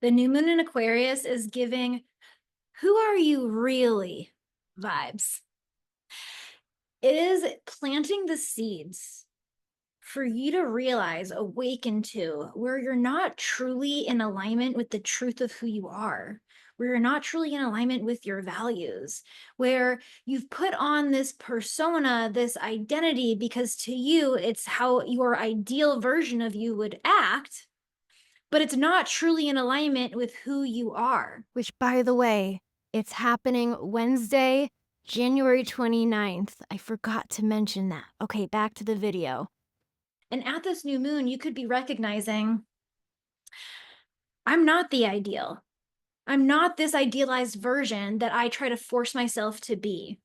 The new moon in Aquarius is giving who are you really vibes. It is planting the seeds for you to realize, awaken to, where you're not truly in alignment with the truth of who you are, where you're not truly in alignment with your values, where you've put on this persona, this identity, because to you, it's how your ideal version of you would act, but it's not truly in alignment with who you are. Which, by the way, it's happening Wednesday, January 29th. I forgot to mention that. Okay, back to the video. And at this new moon, you could be recognizing, I'm not the ideal. I'm not this idealized version that I try to force myself to be.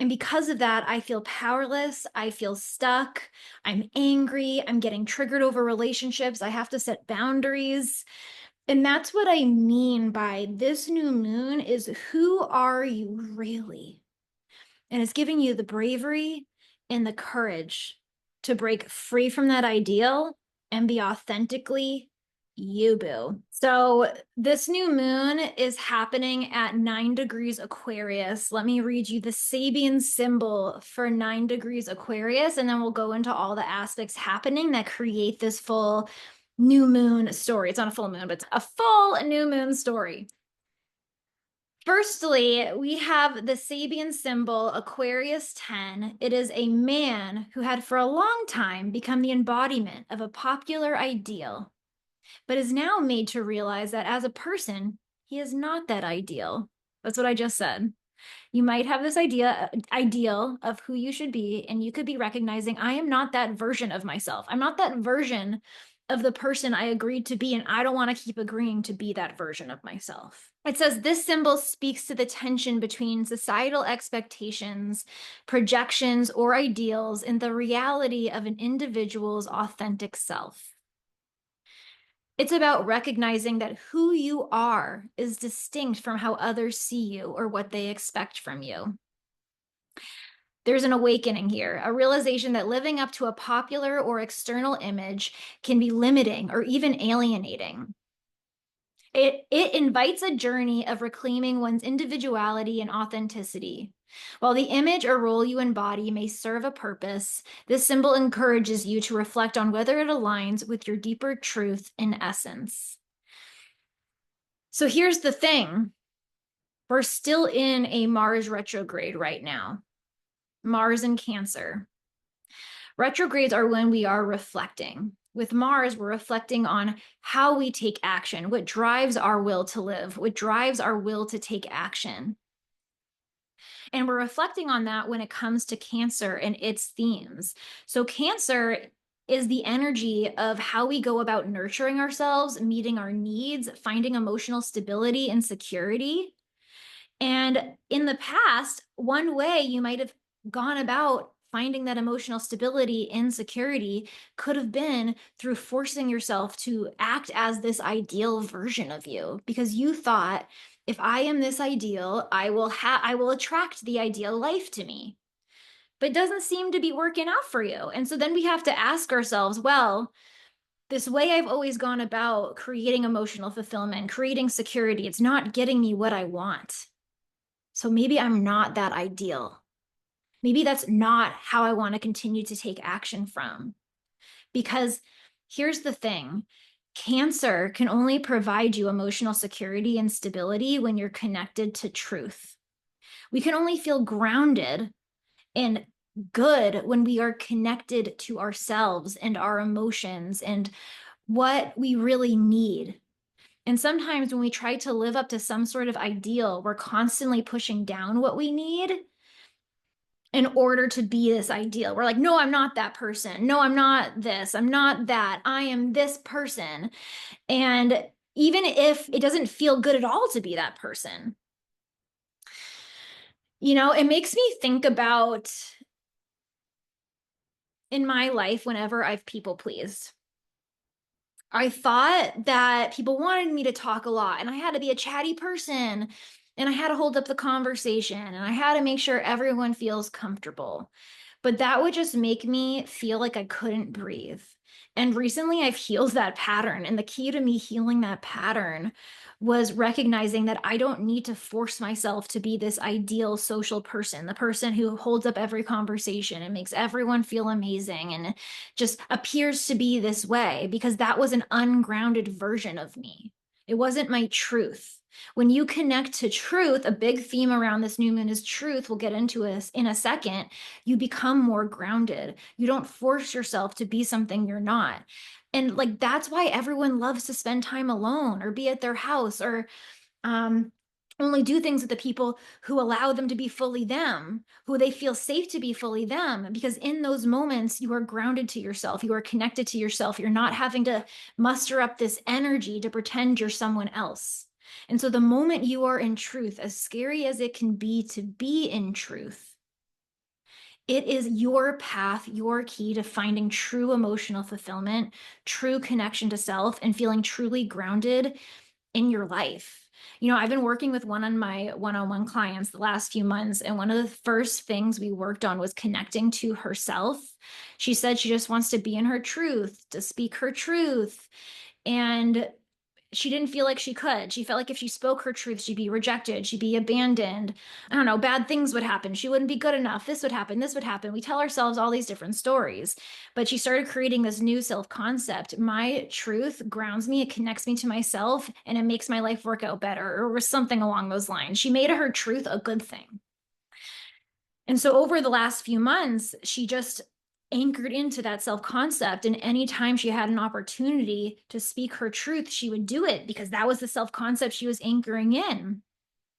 And because of that, I feel powerless. I feel stuck. I'm angry. I'm getting triggered over relationships. I have to set boundaries. And that's what I mean by this new moon is who are you really? And it's giving you the bravery and the courage to break free from that ideal and be authentically you, boo. So this new moon is happening at 9 degrees Aquarius. Let me read you the Sabian symbol for 9 degrees Aquarius, and then we'll go into all the aspects happening that create this full new moon story. It's not a full moon, but it's a full new moon story. Firstly, we have the Sabian symbol Aquarius 10. It is a man who had for a long time become the embodiment of a popular ideal, but is now made to realize that as a person, he is not that ideal. That's what I just said. You might have this ideal of who you should be, and you could be recognizing, I am not that version of myself. I'm not that version of the person I agreed to be, and I don't want to keep agreeing to be that version of myself. It says this symbol speaks to the tension between societal expectations, projections, or ideals, and the reality of an individual's authentic self. It's about recognizing that who you are is distinct from how others see you or what they expect from you. There's an awakening here, a realization that living up to a popular or external image can be limiting or even alienating. It invites a journey of reclaiming one's individuality and authenticity. While the image or role you embody may serve a purpose, this symbol encourages you to reflect on whether it aligns with your deeper truth and essence. So here's the thing. We're still in a Mars retrograde right now. Mars in Cancer. Retrogrades are when we are reflecting. With Mars, we're reflecting on how we take action, what drives our will to live, what drives our will to take action. And we're reflecting on that when it comes to Cancer and its themes. So Cancer is the energy of how we go about nurturing ourselves, meeting our needs, finding emotional stability and security. And in the past, one way you might have gone about finding that emotional stability and security could have been through forcing yourself to act as this ideal version of you, because you thought, if I am this ideal, I will attract the ideal life to me. But it doesn't seem to be working out for you. And so then we have to ask ourselves, well, this way I've always gone about creating emotional fulfillment, creating security, it's not getting me what I want. So maybe I'm not that ideal. Maybe that's not how I want to continue to take action from. Because here's the thing, Cancer can only provide you emotional security and stability when you're connected to truth. We can only feel grounded and good when we are connected to ourselves and our emotions and what we really need. And sometimes when we try to live up to some sort of ideal, we're constantly pushing down what we need in order to be this ideal. We're like, no, I'm not that person. No, I'm not this. I'm not that. I am this person. And even if it doesn't feel good at all to be that person, it makes me think about in my life whenever I've people pleased. I thought that people wanted me to talk a lot and I had to be a chatty person and I had to hold up the conversation and I had to make sure everyone feels comfortable. But that would just make me feel like I couldn't breathe. And recently I've healed that pattern. And the key to me healing that pattern was recognizing that I don't need to force myself to be this ideal social person, the person who holds up every conversation and makes everyone feel amazing and just appears to be this way, because that was an ungrounded version of me. It wasn't my truth. When you connect to truth, a big theme around this new moon is truth. We'll get into this in a second. You become more grounded. You don't force yourself to be something you're not. And like that's why everyone loves to spend time alone or be at their house or um, only do things with the people who allow them to be fully them, who they feel safe to be fully them. Because in those moments, you are grounded to yourself, you are connected to yourself. You're not having to muster up this energy to pretend you're someone else. And so the moment you are in truth, as scary as it can be to be in truth, it is your path, your key to finding true emotional fulfillment, true connection to self, and feeling truly grounded in your life. I've been working with one of my one-on-one clients the last few months, and one of the first things we worked on was connecting to herself. She said she just wants to be in her truth, to speak her truth. And she didn't feel like she could. She felt like if she spoke her truth, she'd be rejected, she'd be abandoned. I don't know, bad things would happen. She wouldn't be good enough. This would happen, this would happen. We tell ourselves all these different stories. But she started creating this new self-concept. My truth grounds me, it connects me to myself, and it makes my life work out better, or something along those lines. She made her truth a good thing. And so over the last few months, she just anchored into that self-concept. And anytime she had an opportunity to speak her truth, she would do it because that was the self-concept she was anchoring in.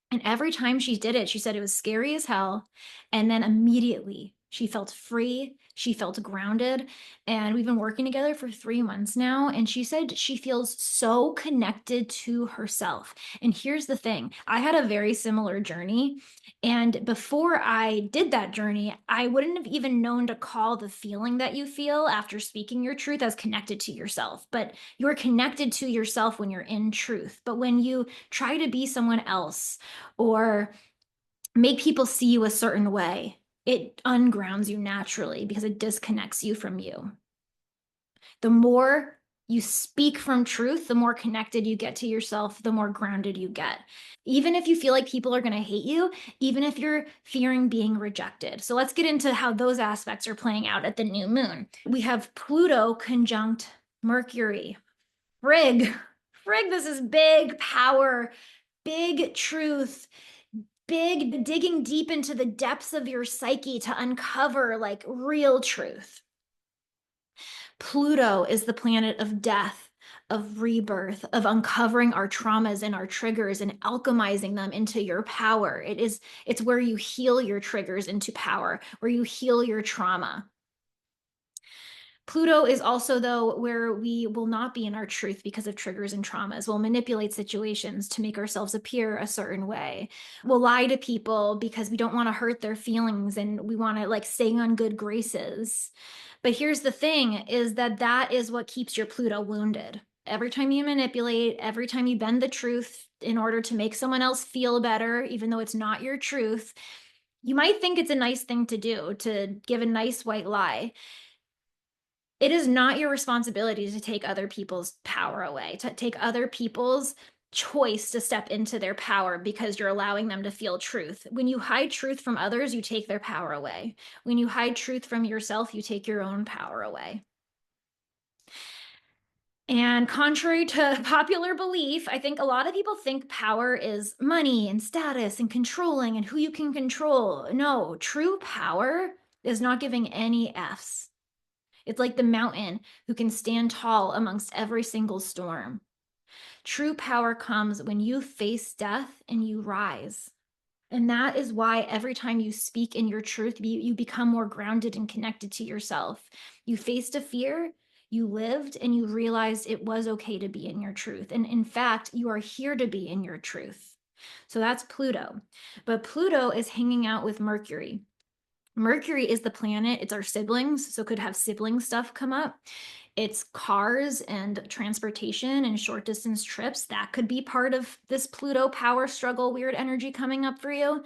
And every time she did it, she said it was scary as hell. And then immediately she felt free. She felt grounded. And we've been working together for 3 months now. And she said she feels so connected to herself. And here's the thing, I had a very similar journey. And before I did that journey, I wouldn't have even known to call the feeling that you feel after speaking your truth as connected to yourself. But you're connected to yourself when you're in truth. But when you try to be someone else, or make people see you a certain way, it ungrounds you naturally because it disconnects you from you. The more you speak from truth, the more connected you get to yourself, the more grounded you get. Even if you feel like people are going to hate you, even if you're fearing being rejected. So let's get into how those aspects are playing out at the new moon. We have Pluto conjunct Mercury. Frig, this is big power, big truth, big digging deep into the depths of your psyche to uncover like real truth. Pluto is the planet of death, of rebirth, of uncovering our traumas and our triggers and alchemizing them into your power. It's where you heal your triggers into power, where you heal your trauma. Pluto is also, though, where we will not be in our truth because of triggers and traumas. We'll manipulate situations to make ourselves appear a certain way. We'll lie to people because we don't want to hurt their feelings and we want to like stay on good graces. But here's the thing, is that that is what keeps your Pluto wounded. Every time you manipulate, every time you bend the truth in order to make someone else feel better, even though it's not your truth, you might think it's a nice thing to do, to give a nice white lie. It is not your responsibility to take other people's power away, to take other people's choice to step into their power because you're allowing them to feel truth. When you hide truth from others, you take their power away. When you hide truth from yourself, you take your own power away. And contrary to popular belief, I think a lot of people think power is money and status and controlling and who you can control. No, true power is not giving any Fs. It's like the mountain who can stand tall amongst every single storm. True power comes when you face death and you rise. And that is why every time you speak in your truth, you become more grounded and connected to yourself. You faced a fear, you lived, and you realized it was okay to be in your truth. And in fact, you are here to be in your truth. So that's Pluto. But Pluto is hanging out with Mercury. Mercury is the planet, it's our siblings, so could have sibling stuff come up. It's cars and transportation and short distance trips. That could be part of this Pluto power struggle, weird energy coming up for you.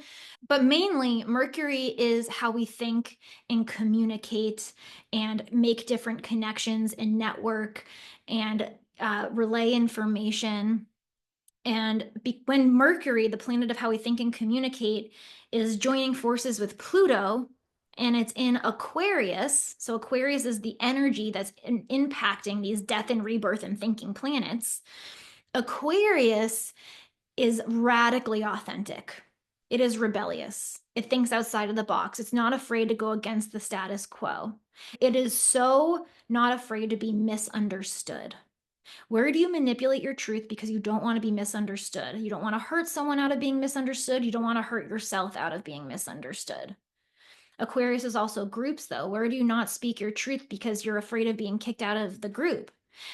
But mainly, Mercury is how we think and communicate and make different connections and network and relay information. And when Mercury, the planet of how we think and communicate, is joining forces with Pluto, and it's in Aquarius. So Aquarius is the energy that's impacting these death and rebirth and thinking planets. Aquarius is radically authentic. It is rebellious. It thinks outside of the box. It's not afraid to go against the status quo. It is so not afraid to be misunderstood. Where do you manipulate your truth because you don't want to be misunderstood? You don't want to hurt someone out of being misunderstood. You don't want to hurt yourself out of being misunderstood. Aquarius is also groups, though. Where do you not speak your truth because you're afraid of being kicked out of the group?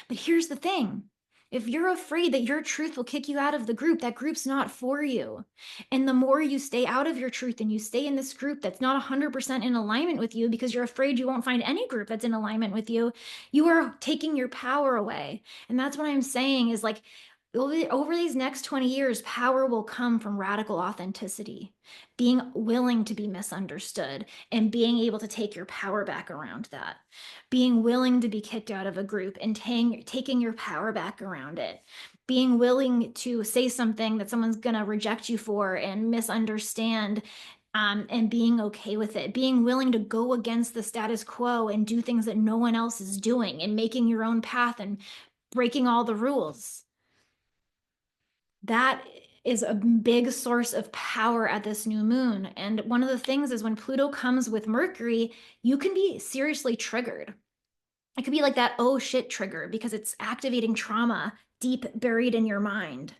But here's the thing. If you're afraid that your truth will kick you out of the group, that group's not for you. And the more you stay out of your truth and you stay in this group that's not 100% in alignment with you because you're afraid you won't find any group that's in alignment with you, you are taking your power away. And that's what I'm saying is like, over these next 20 years, power will come from radical authenticity, being willing to be misunderstood and being able to take your power back around that, being willing to be kicked out of a group and taking your power back around it, being willing to say something that someone's going to reject you for and misunderstand. And being okay with it, being willing to go against the status quo and do things that no one else is doing and making your own path and breaking all the rules. That is a big source of power at this new moon. And one of the things is when Pluto comes with Mercury, you can be seriously triggered. It could be like that oh shit trigger because it's activating trauma deep buried in your mind,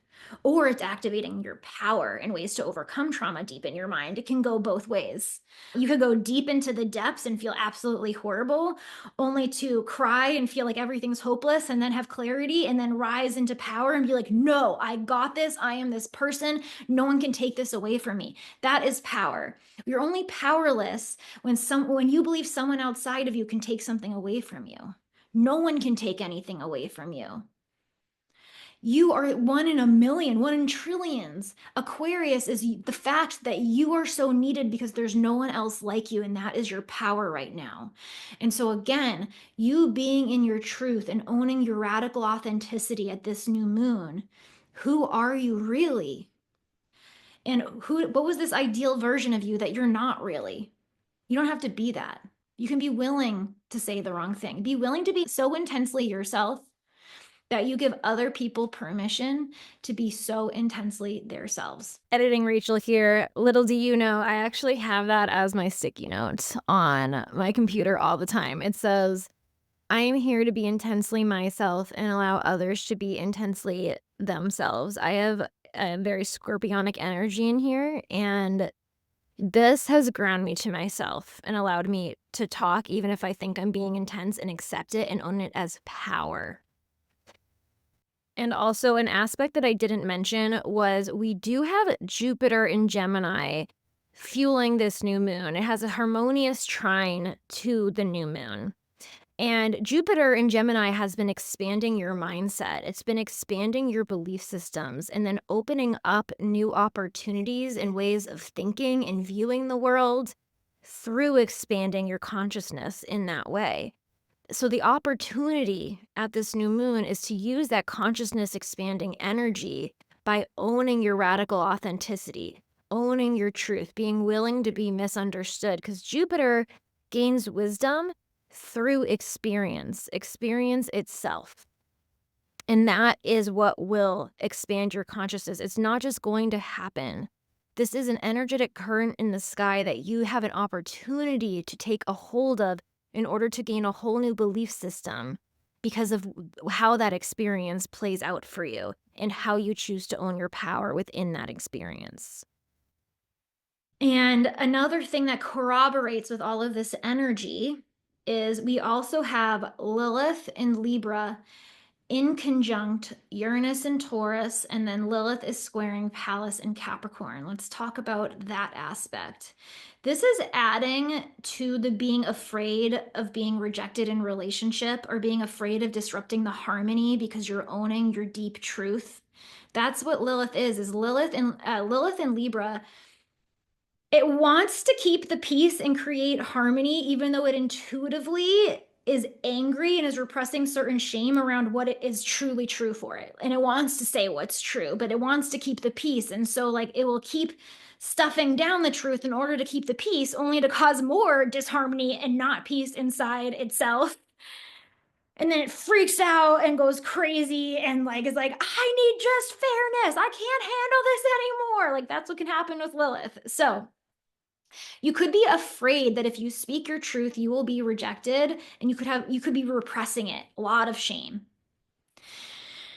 or it's activating your power and ways to overcome trauma deep in your mind. It can go both ways. You could go deep into the depths and feel absolutely horrible, only to cry and feel like everything's hopeless and then have clarity and then rise into power and be like, no, I got this. I am this person. No one can take this away from me. That is power. You're only powerless when you believe someone outside of you can take something away from you. No one can take anything away from you. You are one in a million, one in trillions. Aquarius is the fact that you are so needed because there's no one else like you, and that is your power right now. And so, again, you being in your truth and owning your radical authenticity at this new moon, who are you really? And what was this ideal version of you that you're not really? You don't have to be that. You can be willing to say the wrong thing. Be willing to be so intensely yourself that you give other people permission to be so intensely themselves. Editing Rachel here. Little do you know, I actually have that as my sticky note on my computer all the time. It says, I am here to be intensely myself and allow others to be intensely themselves. I have a very scorpionic energy in here, and this has ground me to myself and allowed me to talk even if I think I'm being intense and accept it and own it as power. And also an aspect that I didn't mention was we do have Jupiter in Gemini fueling this new moon. It has a harmonious trine to the new moon. And Jupiter in Gemini has been expanding your mindset. It's been expanding your belief systems and then opening up new opportunities and ways of thinking and viewing the world through expanding your consciousness in that way. So the opportunity at this new moon is to use that consciousness expanding energy by owning your radical authenticity, owning your truth, being willing to be misunderstood, because Jupiter gains wisdom through experience itself. And that is what will expand your consciousness. It's not just going to happen. This is an energetic current in the sky that you have an opportunity to take a hold of in order to gain a whole new belief system because of how that experience plays out for you and how you choose to own your power within that experience. And another thing that corroborates with all of this energy is we also have Lilith in Libra in conjunct Uranus and Taurus, and then Lilith is squaring Pallas and Capricorn. Let's talk about that aspect. This is adding to the being afraid of being rejected in relationship or being afraid of disrupting the harmony because you're owning your deep truth. That's what Lilith is Lilith in Libra. It wants to keep the peace and create harmony, even though it intuitively is angry and is repressing certain shame around what it is truly true for it. And it wants to say what's true, but it wants to keep the peace. And so, like, it will keep stuffing down the truth in order to keep the peace, only to cause more disharmony and not peace inside itself. And then it freaks out and goes crazy and like is like, I need just fairness. I can't handle this anymore. Like, that's what can happen with Lilith. So you could be afraid that if you speak your truth, you will be rejected, and you could be repressing it. A lot of shame.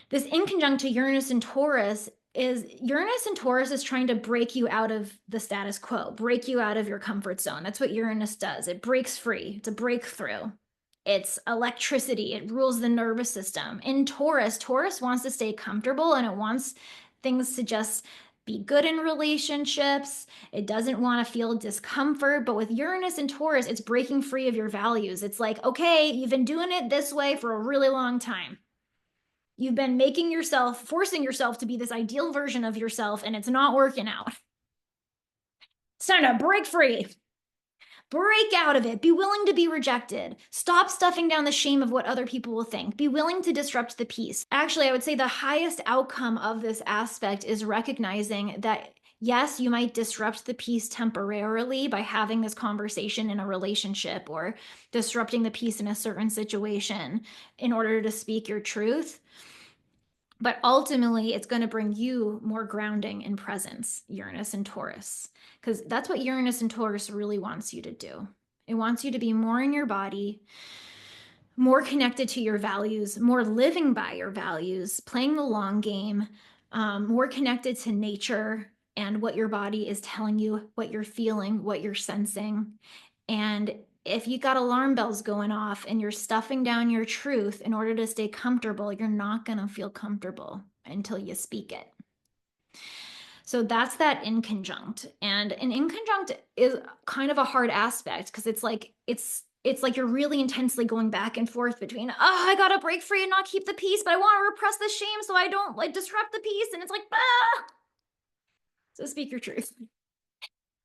This in conjunct to Uranus and Taurus is trying to break you out of the status quo, break you out of your comfort zone. That's what Uranus does. It breaks free. It's a breakthrough. It's electricity. It rules the nervous system. In Taurus wants to stay comfortable, and it wants things to just be good in relationships. It doesn't want to feel discomfort. But with Uranus and Taurus, it's breaking free of your values. It's like, okay, you've been doing it this way for a really long time. You've been forcing yourself to be this ideal version of yourself, and it's not working out. It's time to break free. Break out of it. Be willing to be rejected. Stop stuffing down the shame of what other people will think. Be willing to disrupt the peace. Actually, I would say the highest outcome of this aspect is recognizing that, yes, you might disrupt the peace temporarily by having this conversation in a relationship or disrupting the peace in a certain situation in order to speak your truth. But ultimately, it's going to bring you more grounding and presence, Uranus and Taurus, because that's what Uranus and Taurus really wants you to do. It wants you to be more in your body, more connected to your values, more living by your values, playing the long game, more connected to nature and what your body is telling you, what you're feeling, what you're sensing. And if you got alarm bells going off and you're stuffing down your truth in order to stay comfortable, you're not going to feel comfortable until you speak it. So that's that in conjunct. And an in conjunct is kind of a hard aspect because it's like you're really intensely going back and forth between, oh, I gotta break free and not keep the peace, but I want to repress the shame so I don't like disrupt the peace. And it's like, ah. So speak your truth.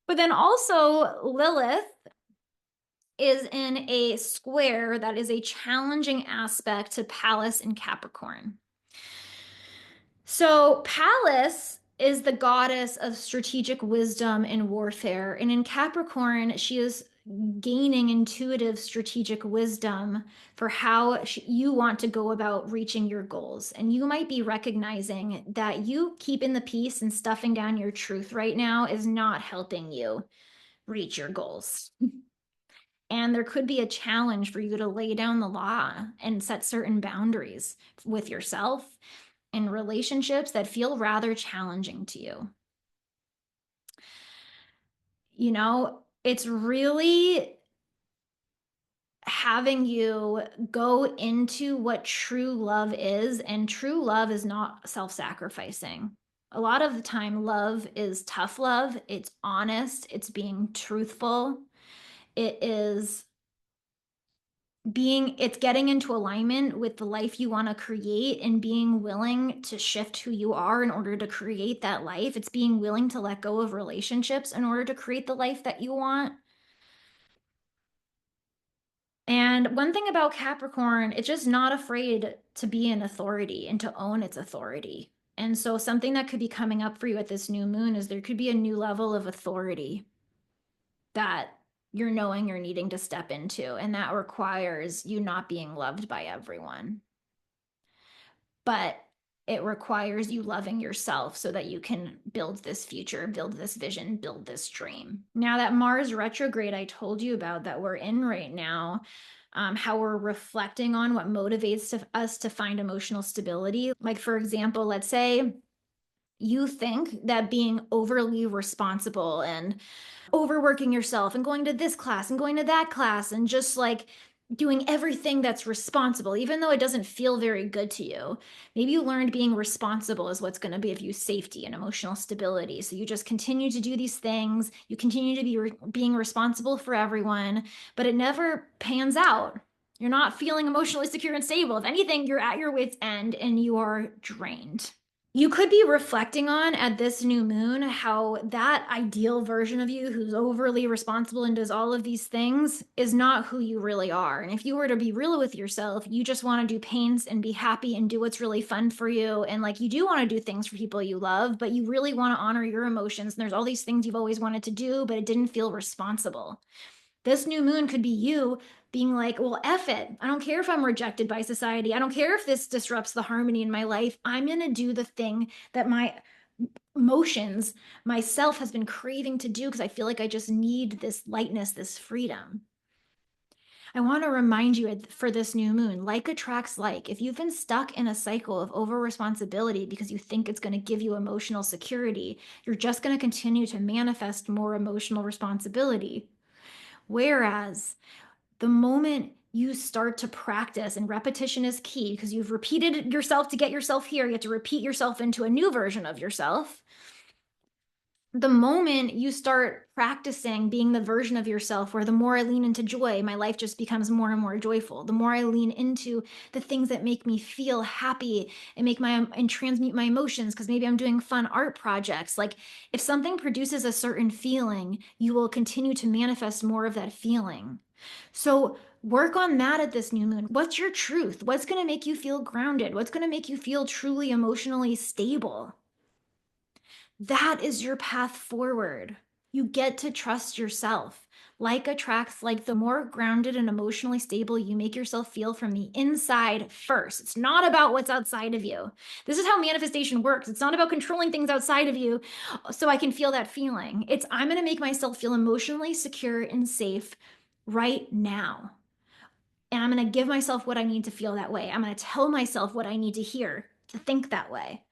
But then also Lilith is in a square that is a challenging aspect to Pallace in Capricorn. So Pallace is the goddess of strategic wisdom and warfare. And in Capricorn, she is gaining intuitive strategic wisdom for how you want to go about reaching your goals. And you might be recognizing that you keeping the peace and stuffing down your truth right now is not helping you reach your goals. And there could be a challenge for you to lay down the law and set certain boundaries with yourself in relationships that feel rather challenging to you. You know, it's really having you go into what true love is, and true love is not self-sacrificing. A lot of the time, love is tough love. It's honest. It's being truthful. It's getting into alignment with the life you want to create and being willing to shift who you are in order to create that life. It's being willing to let go of relationships in order to create the life that you want. And one thing about Capricorn, it's just not afraid to be an authority and to own its authority. And so something that could be coming up for you at this new moon is there could be a new level of authority that you're knowing you're needing to step into, and that requires you not being loved by everyone. But it requires you loving yourself so that you can build this future, build this vision, build this dream. Now, that Mars retrograde I told you about that we're in right now, how we're reflecting on what motivates us to find emotional stability. Like, for example, let's say you think that being overly responsible and overworking yourself and going to this class and going to that class and just like doing everything that's responsible, even though it doesn't feel very good to you. Maybe you learned being responsible is what's going to give you safety and emotional stability. So you just continue to do these things. You continue to be being responsible for everyone, but it never pans out. You're not feeling emotionally secure and stable. If anything, you're at your wit's end and you are drained. You could be reflecting on at this new moon how that ideal version of you who's overly responsible and does all of these things is not who you really are. And if you were to be real with yourself, you just want to do paints and be happy and do what's really fun for you. And like you do want to do things for people you love, but you really want to honor your emotions. And there's all these things you've always wanted to do, but it didn't feel responsible. This new moon could be you being like, well, F it. I don't care if I'm rejected by society. I don't care if this disrupts the harmony in my life. I'm going to do the thing that my emotions, myself has been craving to do because I feel like I just need this lightness, this freedom. I want to remind you for this new moon, like attracts like. If you've been stuck in a cycle of over responsibility because you think it's going to give you emotional security, you're just going to continue to manifest more emotional responsibility. Whereas the moment you start to practice, and repetition is key because you've repeated yourself to get yourself here, you have to repeat yourself into a new version of yourself. The moment you start practicing being the version of yourself where the more I lean into joy, my life just becomes more and more joyful. The more I lean into the things that make me feel happy and and transmute my emotions, because maybe I'm doing fun art projects. Like if something produces a certain feeling, you will continue to manifest more of that feeling. So work on that at this new moon. What's your truth? What's going to make you feel grounded? What's going to make you feel truly emotionally stable? That is your path forward. You get to trust yourself. Like attracts like, the more grounded and emotionally stable you make yourself feel from the inside first. It's not about what's outside of you. This is how manifestation works. It's not about controlling things outside of you so I can feel that feeling. It's I'm going to make myself feel emotionally secure and safe right now. And I'm going to give myself what I need to feel that way. I'm going to tell myself what I need to hear to think that way.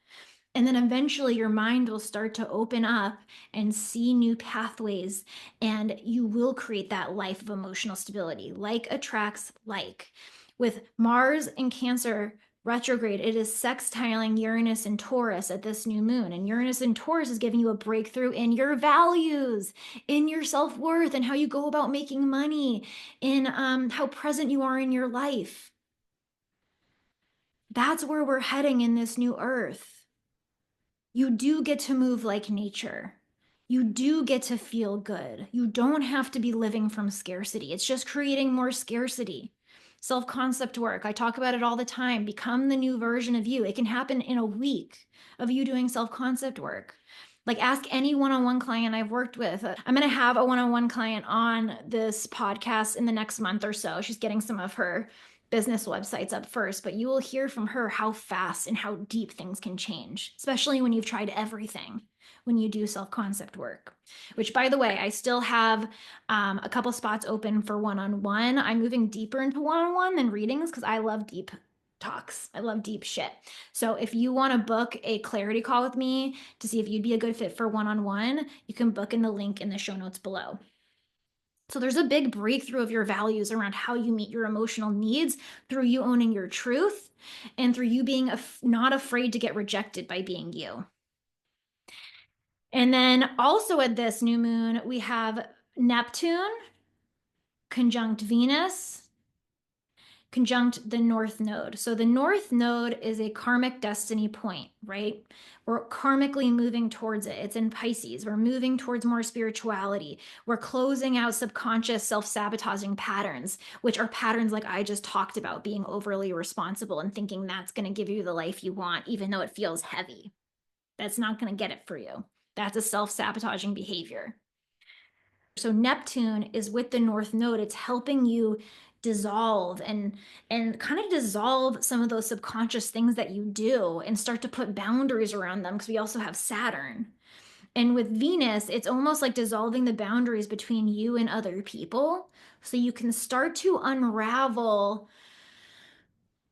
And then eventually your mind will start to open up and see new pathways, and you will create that life of emotional stability. Like attracts like. With Mars in Cancer retrograde, it is sextiling Uranus and Taurus at this new moon. And Uranus and Taurus is giving you a breakthrough in your values, in your self-worth, and how you go about making money, in how present you are in your life. That's where we're heading in this new earth. You do get to move like nature. You do get to feel good. You don't have to be living from scarcity. It's just creating more scarcity. Self-concept work, I talk about it all the time. Become the new version of you. It can happen in a week of you doing self-concept work. Like ask any one-on-one client I've worked with. I'm going to have a one-on-one client on this podcast in the next month or so. She's getting some of her business websites up first, but you will hear from her how fast and how deep things can change, especially when you've tried everything when you do self-concept work. Which, by the way, I still have a couple spots open for one-on-one. I'm moving deeper into one-on-one than readings because I love deep talks. I love deep shit. So if you want to book a clarity call with me to see if you'd be a good fit for one-on-one, you can book in the link in the show notes below. So there's a big breakthrough of your values around how you meet your emotional needs through you owning your truth and through you being not afraid to get rejected by being you. And then also at this new moon, we have Neptune conjunct Venus, conjunct the North Node. So the North Node is a karmic destiny point, right? We're karmically moving towards it. It's in Pisces. We're moving towards more spirituality. We're closing out subconscious self-sabotaging patterns, which are patterns like I just talked about, being overly responsible and thinking that's going to give you the life you want, even though it feels heavy. That's not going to get it for you. That's a self-sabotaging behavior. So Neptune is with the North Node. It's helping you dissolve and kind of dissolve some of those subconscious things that you do and start to put boundaries around them, because we also have Saturn. And with Venus, it's almost like dissolving the boundaries between you and other people, so you can start to unravel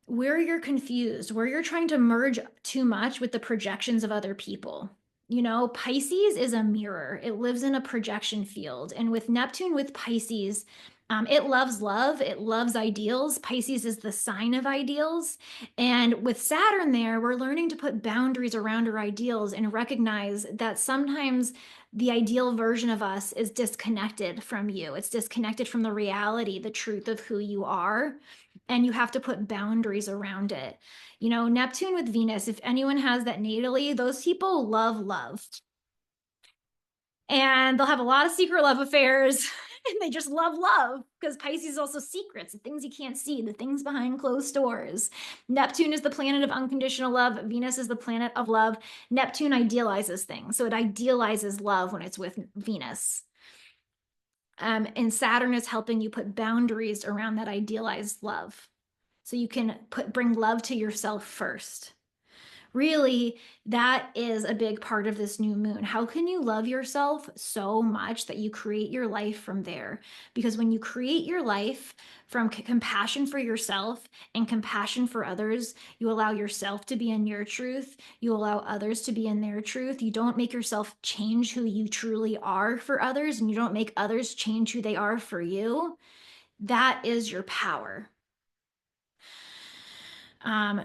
where you're confused, where you're trying to merge too much with the projections of other people. You know, Pisces is a mirror. It lives in a projection field. And with Neptune with Pisces, it loves love. It loves ideals. Pisces is the sign of ideals. And with Saturn there, we're learning to put boundaries around our ideals and recognize that sometimes the ideal version of us is disconnected from you. It's disconnected from the reality, the truth of who you are. And you have to put boundaries around it. You know, Neptune with Venus, if anyone has that natally, those people love love. And they'll have a lot of secret love affairs and they just love love because Pisces is also secrets, the things you can't see, the things behind closed doors. Neptune is the planet of unconditional love. Venus is the planet of love. Neptune idealizes things. So it idealizes love when it's with Venus. And Saturn is helping you put boundaries around that idealized love. So you can bring love to yourself first. Really, that is a big part of this new moon. How can you love yourself so much that you create your life from there? Because when you create your life from compassion for yourself and compassion for others, you allow yourself to be in your truth. You allow others to be in their truth. You don't make yourself change who you truly are for others, and you don't make others change who they are for you. That is your power.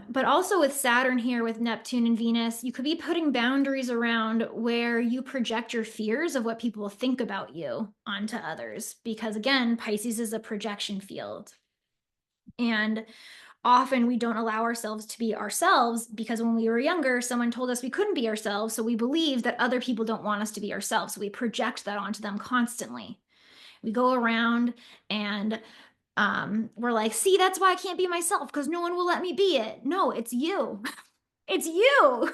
But also with Saturn here, with Neptune and Venus, you could be putting boundaries around where you project your fears of what people will think about you onto others. Because again, Pisces is a projection field. And often we don't allow ourselves to be ourselves because when we were younger, someone told us we couldn't be ourselves. So we believe that other people don't want us to be ourselves. So we project that onto them constantly. We go around and we're like, see, that's why I can't be myself because no one will let me be it. No, it's you. It's you.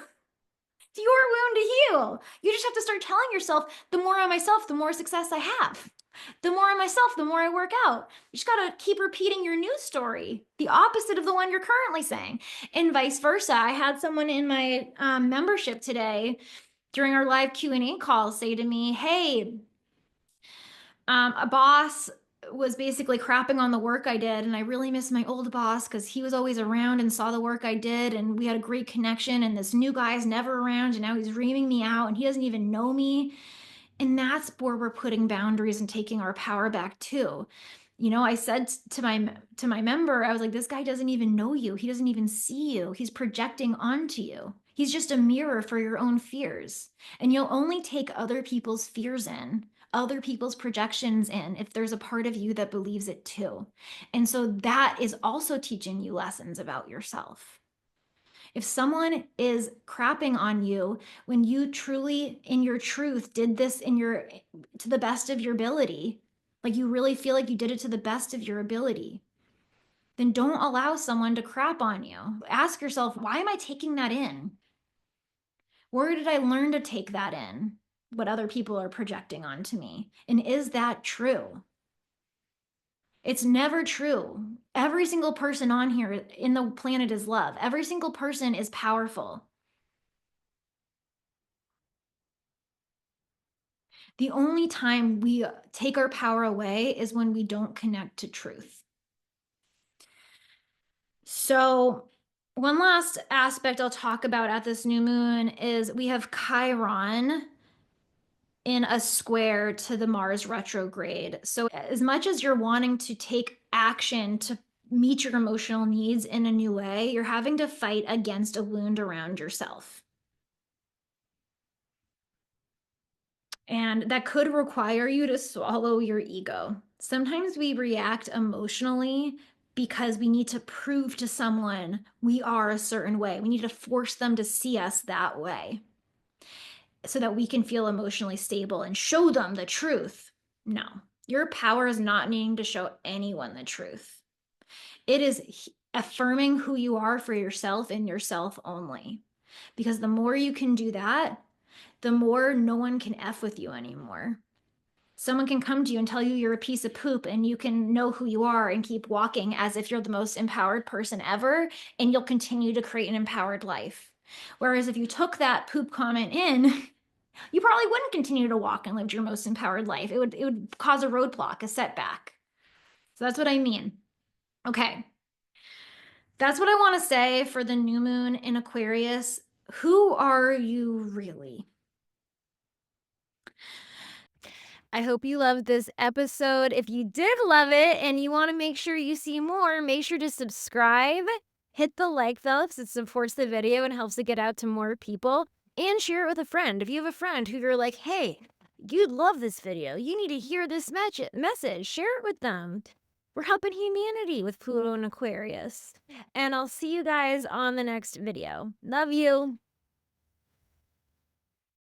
It's your wound to heal. You just have to start telling yourself, the more I'm myself, the more success I have. The more I'm myself, the more I work out. You just got to keep repeating your news story, the opposite of the one you're currently saying, and vice versa. I had someone in my membership today during our live Q&A call say to me, hey, a boss was basically crapping on the work I did, and I really miss my old boss because he was always around and saw the work I did, and we had a great connection. And this new guy's never around, and now he's reaming me out, and he doesn't even know me. And that's where we're putting boundaries and taking our power back too. You know, I said to my member, I was like, this guy doesn't even know you. He doesn't even see you. He's projecting onto you. He's just a mirror for your own fears. And you'll only take other people's fears in, other people's projections in, if there's a part of you that believes it too. And so that is also teaching you lessons about yourself. If someone is crapping on you when you truly, in your truth, did this to the best of your ability, like you really feel like you did it to the best of your ability, then don't allow someone to crap on you. Ask yourself, why am I taking that in? Where did I learn to take that in? What other people are projecting onto me? And is that true? It's never true. Every single person on here in the planet is love. Every single person is powerful. The only time we take our power away is when we don't connect to truth. So, one last aspect I'll talk about at this new moon is we have Chiron in a square to the Mars retrograde. So, as much as you're wanting to take action to meet your emotional needs in a new way, you're having to fight against a wound around yourself. And that could require you to swallow your ego. Sometimes we react emotionally because we need to prove to someone we are a certain way. We need to force them to see us that way so that we can feel emotionally stable and show them the truth. No, your power is not needing to show anyone the truth. It is affirming who you are for yourself and yourself only. Because the more you can do that, the more no one can F with you anymore. Someone can come to you and tell you you're a piece of poop and you can know who you are and keep walking as if you're the most empowered person ever, and you'll continue to create an empowered life. Whereas if you took that poop comment in, you probably wouldn't continue to walk and live your most empowered life. It would cause a roadblock, a setback. So that's what I mean. Okay. That's what I want to say for the new moon in Aquarius. Who are you really? I hope you loved this episode. If you did love it and you want to make sure you see more, make sure to subscribe. Hit the like bell if it supports the video and helps it get out to more people. And share it with a friend. If you have a friend who you're like, hey, you'd love this video. You need to hear this message. Share it with them. We're helping humanity with Pluto and Aquarius. And I'll see you guys on the next video. Love you.